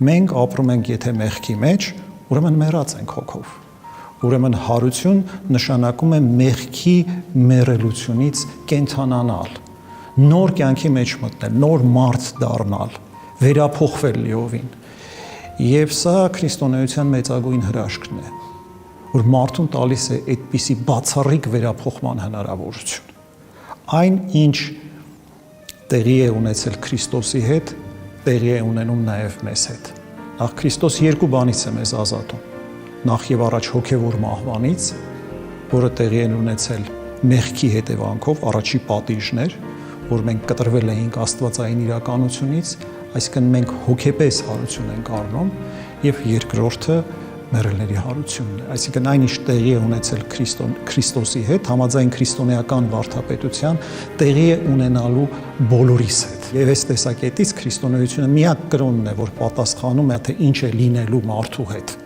Մենք ապրում ենք եթե մեղքի մեջ, ուրեմն մեռած ենք հոգով։ Ուրեմն հարություն նշանակում է մեղքի մեռելությունից կենթանանալ, նոր կյանքի մեջ մտնել, նոր մարդ դառնալ, վերափոխվել լիովին։ Եվ սա քրիստոնեության մեծագույն հրաշքն է, որ մարդուն տալիս է այդպիսի բացառիկ վերափոխման հնարավորություն։ Այն, ինչ տեղի է ունեցել Քրիստոսի հետ, տեղի է ունենում նաև մեզ հետ։ Նախ Քրիստոս երկու բանից է մեզ ազատում։ Նախ եւ առաջ հոգևոր մահվանից, որը տեղի են ունեցել մեղքի հետևանքով, առաջի պատիժներ, որ մենք կտրվել էինք աստվածային իրականությունից, այսինքն մենք հոգեպես հարություն ենք առնում, եւ երկրորդը մեռելների հարությունն է, այսինքն այն ինչ տեղի է ունեցել Քրիստոսի հետ, համաձայն քրիստոնեական վարդապետության, տեղի է ունենալու բոլորիս հետ։ Եվ այս տեսակետից քրիստոնեությունը միակ կրոնն է, որ պատասխանում է, թե ինչ է լինելու մարդու հետ։